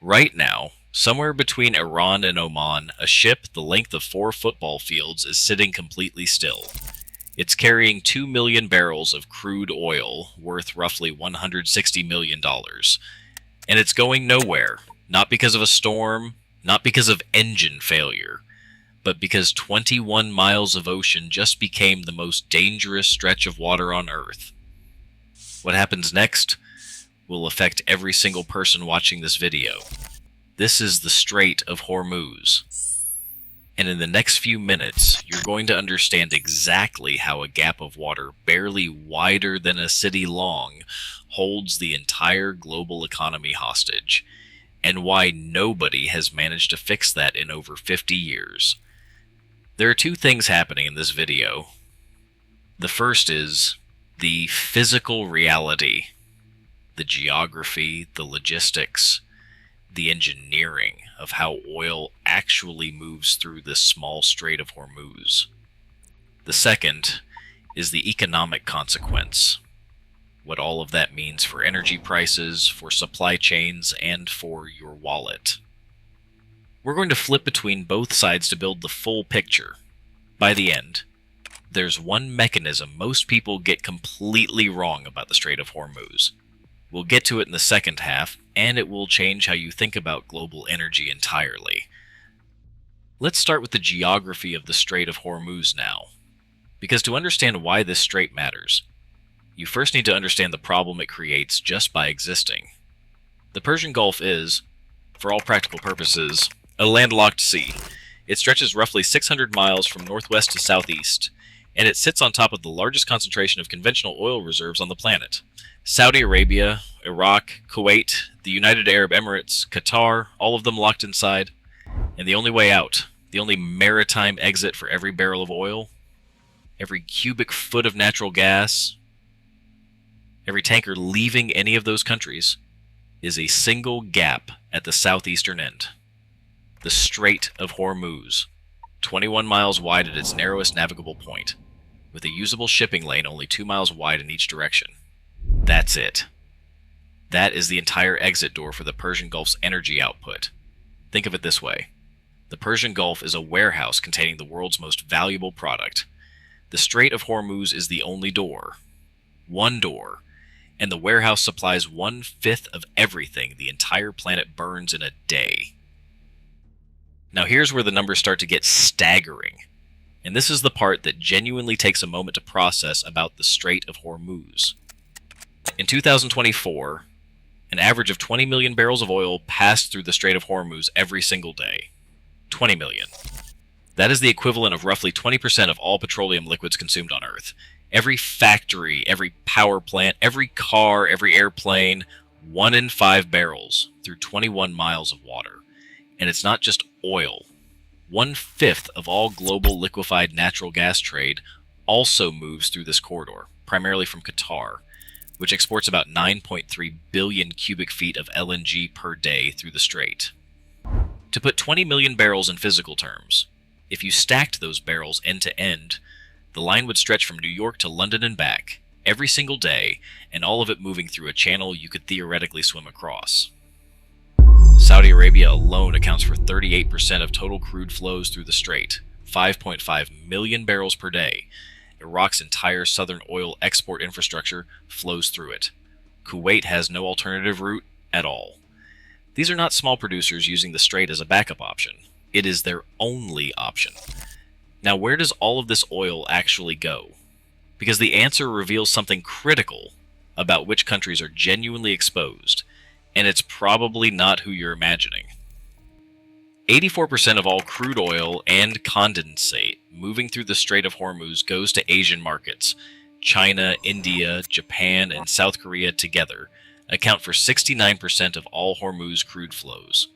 Right now, somewhere between Iran and Oman, a ship the length of 4 football fields is sitting completely still. It's carrying 2 million barrels of crude oil worth roughly $160 million. And it's going nowhere, not because of a storm, not because of engine failure, but because 21 miles of ocean just became the most dangerous stretch of water on Earth. What happens next will affect every single person watching this video. This is the Strait of Hormuz. And in the next few minutes, you're going to understand exactly how a gap of water barely wider than a city long holds the entire global economy hostage, and why nobody has managed to fix that in over 50 years. There are two things happening in this video. The first is the physical reality, the geography, the logistics, the engineering of how oil actually moves through this small Strait of Hormuz. The second is the economic consequence, what all of that means for energy prices, for supply chains, and for your wallet. We're going to flip between both sides to build the full picture. By the end, there's one mechanism most people get completely wrong about the Strait of Hormuz. We'll get to it in the second half, and it will change how you think about global energy entirely. Let's start with the geography of the Strait of Hormuz now, because to understand why this strait matters, you first need to understand the problem it creates just by existing. The Persian Gulf is, for all practical purposes, a landlocked sea. It stretches roughly 600 miles from northwest to southeast, and it sits on top of the largest concentration of conventional oil reserves on the planet. Saudi Arabia, Iraq, Kuwait, the United Arab Emirates, Qatar, all of them locked inside. And the only way out, the only maritime exit for every barrel of oil, every cubic foot of natural gas, every tanker leaving any of those countries, is a single gap at the southeastern end. The Strait of Hormuz, 21 miles wide at its narrowest navigable point, with a usable shipping lane only 2 miles wide in each direction. That's it. That is the entire exit door for the Persian Gulf's energy output. Think of it this way. The Persian Gulf is a warehouse containing the world's most valuable product. The Strait of Hormuz is the only door. One door. And the warehouse supplies 1/5 of everything the entire planet burns in a day. Now here's where the numbers start to get staggering. And this is the part that genuinely takes a moment to process about the Strait of Hormuz. In 2024, an average of 20 million barrels of oil passed through the Strait of Hormuz every single day. 20 million. That is the equivalent of roughly 20% of all petroleum liquids consumed on Earth. Every factory, every power plant, every car, every airplane, 1 in 5 barrels through 21 miles of water. And it's not just oil. 1/5 of all global liquefied natural gas trade also moves through this corridor, primarily from Qatar, which exports about 9.3 billion cubic feet of LNG per day through the strait. To put 20 million barrels in physical terms, if you stacked those barrels end to end, the line would stretch from New York to London and back, every single day, and all of it moving through a channel you could theoretically swim across. Saudi Arabia alone accounts for 38% of total crude flows through the strait, 5.5 million barrels per day. Iraq's entire southern oil export infrastructure flows through it. Kuwait has no alternative route at all. These are not small producers using the strait as a backup option. It is their only option. Now, where does all of this oil actually go? Because the answer reveals something critical about which countries are genuinely exposed, and it's probably not who you're imagining. 84% of all crude oil and condensate moving through the Strait of Hormuz goes to Asian markets. China, India, Japan, and South Korea together account for 69% of all Hormuz crude flows.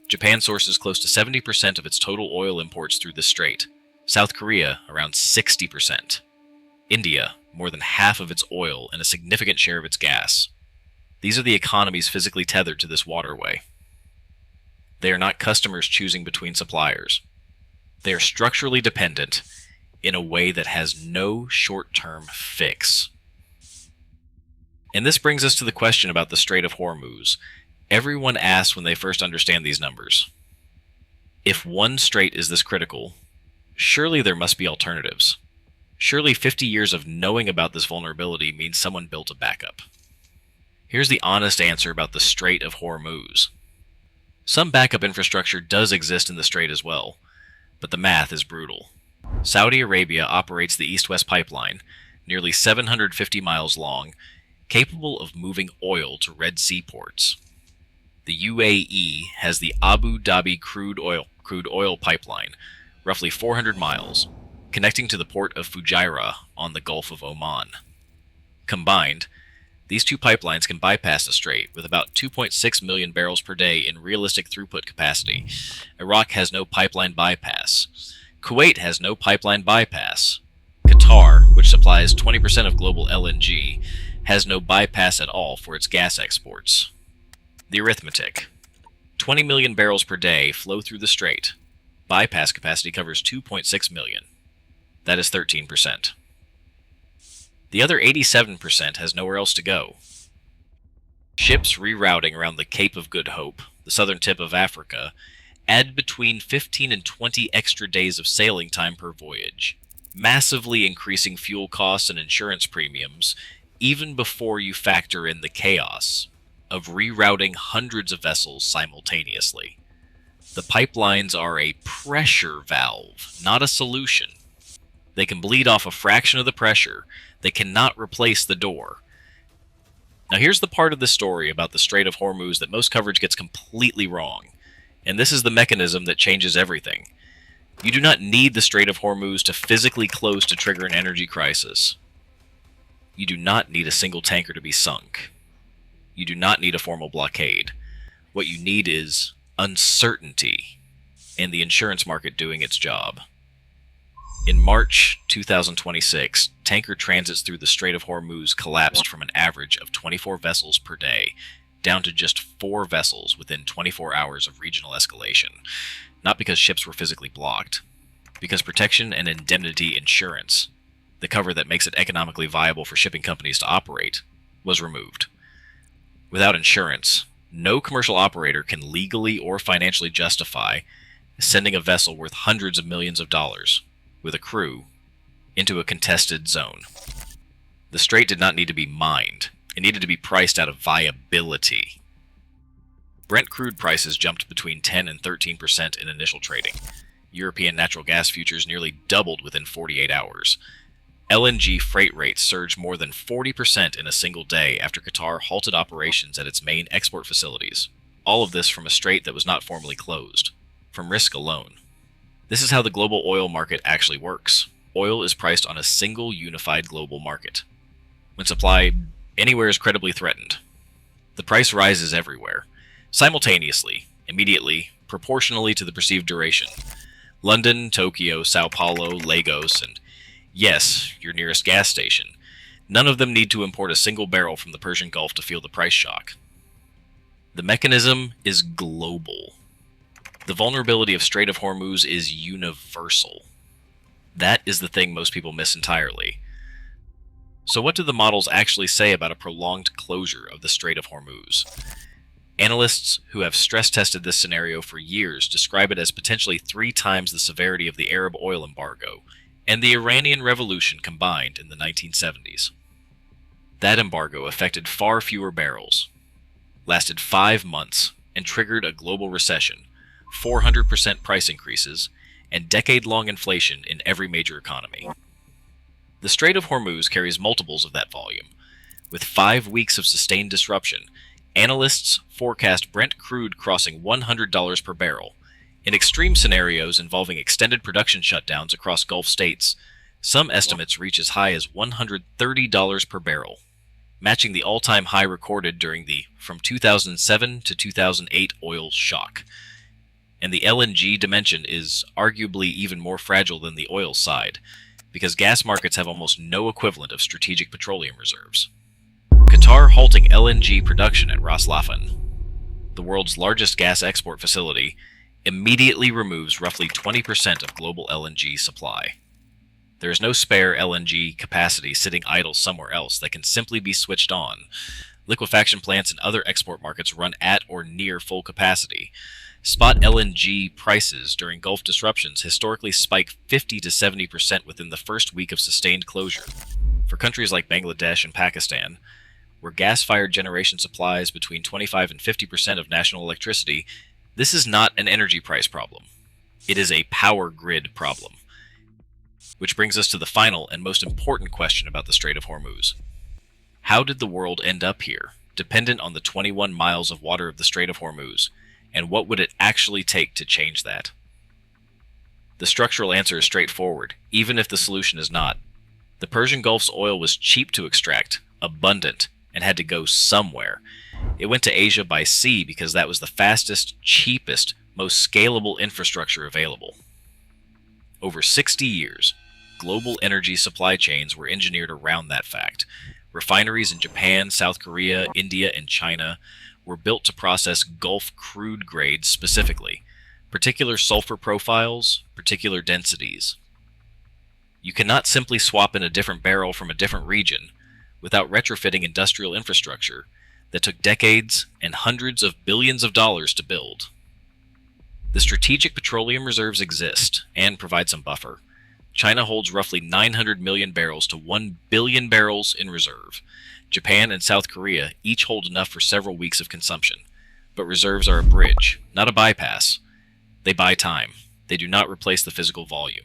Japan sources close to 70% of its total oil imports through the strait. South Korea, around 60%. India, more than half of its oil and a significant share of its gas. These are the economies physically tethered to this waterway. They are not customers choosing between suppliers. They are structurally dependent in a way that has no short-term fix. And this brings us to the question about the Strait of Hormuz. Everyone asks when they first understand these numbers. If one strait is this critical, surely there must be alternatives. Surely 50 years of knowing about this vulnerability means someone built a backup. Here's the honest answer about the Strait of Hormuz. Some backup infrastructure does exist in the strait as well, but the math is brutal. Saudi Arabia operates the East-West pipeline, nearly 750 miles long, capable of moving oil to Red Sea ports. The UAE has the Abu Dhabi crude oil pipeline, roughly 400 miles, connecting to the port of Fujairah on the Gulf of Oman. Combined, these two pipelines can bypass the strait with about 2.6 million barrels per day in realistic throughput capacity. Iraq has no pipeline bypass. Kuwait has no pipeline bypass. Qatar, which supplies 20% of global LNG, has no bypass at all for its gas exports. The arithmetic. 20 million barrels per day flow through the strait. Bypass capacity covers 2.6 million. That is 13%. The other 87% has nowhere else to go. Ships rerouting around the Cape of Good Hope, the southern tip of Africa, add between 15 and 20 extra days of sailing time per voyage, massively increasing fuel costs and insurance premiums, even before you factor in the chaos of rerouting hundreds of vessels simultaneously. The pipelines are a pressure valve, not a solution. They can bleed off a fraction of the pressure. They cannot replace the door. Now here's the part of the story about the Strait of Hormuz that most coverage gets completely wrong. And this is the mechanism that changes everything. You do not need the Strait of Hormuz to physically close to trigger an energy crisis. You do not need a single tanker to be sunk. You do not need a formal blockade. What you need is uncertainty and the insurance market doing its job. In March 2026, tanker transits through the Strait of Hormuz collapsed from an average of 24 vessels per day down to just 4 vessels within 24 hours of regional escalation. Not because ships were physically blocked, because protection and indemnity insurance, the cover that makes it economically viable for shipping companies to operate, was removed. Without insurance, no commercial operator can legally or financially justify sending a vessel worth hundreds of millions of dollars with a crew into a contested zone. The strait did not need to be mined. It needed to be priced out of viability. Brent crude prices jumped between 10 and 13% in initial trading. European natural gas futures nearly doubled within 48 hours. LNG freight rates surged more than 40% in a single day after Qatar halted operations at its main export facilities. All of this from a strait that was not formally closed, from risk alone. This is how the global oil market actually works. Oil is priced on a single unified global market. When supply anywhere is credibly threatened, the price rises everywhere, simultaneously, immediately, proportionally to the perceived duration. London, Tokyo, Sao Paulo, Lagos, and yes, your nearest gas station. None of them need to import a single barrel from the Persian Gulf to feel the price shock. The mechanism is global. The vulnerability of Strait of Hormuz is universal. That is the thing most people miss entirely. So what do the models actually say about a prolonged closure of the Strait of Hormuz? Analysts who have stress-tested this scenario for years describe it as potentially 3 times the severity of the Arab oil embargo and the Iranian Revolution combined in the 1970s. That embargo affected far fewer barrels, lasted 5 months, and triggered a global recession, 400% price increases, and decade-long inflation in every major economy. The Strait of Hormuz carries multiples of that volume. With 5 weeks of sustained disruption, analysts forecast Brent crude crossing $100 per barrel. In extreme scenarios involving extended production shutdowns across Gulf states, some estimates reach as high as $130 per barrel, matching the all-time high recorded during the from 2007 to 2008 oil shock. And the LNG dimension is arguably even more fragile than the oil side, because gas markets have almost no equivalent of strategic petroleum reserves. Qatar halting LNG production at Ras Laffan, the world's largest gas export facility, immediately removes roughly 20% of global LNG supply. There is no spare LNG capacity sitting idle somewhere else that can simply be switched on. Liquefaction plants and other export markets run at or near full capacity. Spot LNG prices during Gulf disruptions historically spike 50 to 70% within the first week of sustained closure. For countries like Bangladesh and Pakistan, where gas-fired generation supplies between 25 and 50% of national electricity, this is not an energy price problem. It is a power grid problem. Which brings us to the final and most important question about the Strait of Hormuz. How did the world end up here, dependent on the 21 miles of water of the Strait of Hormuz, and what would it actually take to change that? The structural answer is straightforward, even if the solution is not. The Persian Gulf's oil was cheap to extract, abundant, and had to go somewhere. It went to Asia by sea because that was the fastest, cheapest, most scalable infrastructure available. Over 60 years, global energy supply chains were engineered around that fact. Refineries in Japan, South Korea, India, and China were built to process Gulf crude grades specifically, particular sulfur profiles, particular densities. You cannot simply swap in a different barrel from a different region without retrofitting industrial infrastructure that took decades and hundreds of billions of dollars to build. The strategic petroleum reserves exist and provide some buffer. China holds roughly 900 million barrels to 1 billion barrels in reserve. Japan and South Korea each hold enough for several weeks of consumption. But reserves are a bridge, not a bypass. They buy time. They do not replace the physical volume.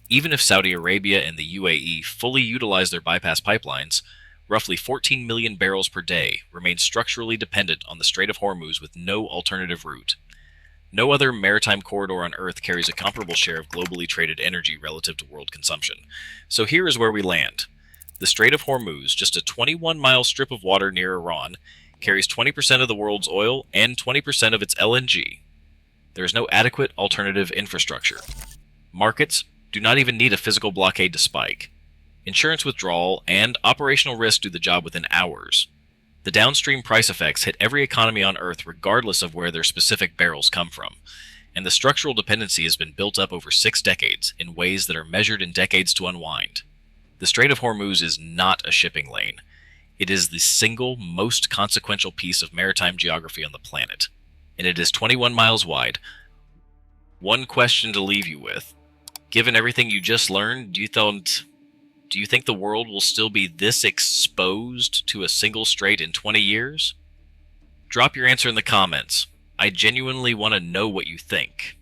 Even if Saudi Arabia and the UAE fully utilize their bypass pipelines, roughly 14 million barrels per day remain structurally dependent on the Strait of Hormuz with no alternative route. No other maritime corridor on Earth carries a comparable share of globally traded energy relative to world consumption. So here is where we land. The Strait of Hormuz, just a 21-mile strip of water near Iran, carries 20% of the world's oil and 20% of its LNG. There is no adequate alternative infrastructure. Markets do not even need a physical blockade to spike. Insurance withdrawal and operational risk do the job within hours. The downstream price effects hit every economy on Earth regardless of where their specific barrels come from, and the structural dependency has been built up over 6 decades in ways that are measured in decades to unwind. The Strait of Hormuz is not a shipping lane. It is the single most consequential piece of maritime geography on the planet, and it is 21 miles wide. One question to leave you with. Given everything you just learned, do you think the world will still be this exposed to a single strait in 20 years? Drop your answer in the comments. I genuinely want to know what you think.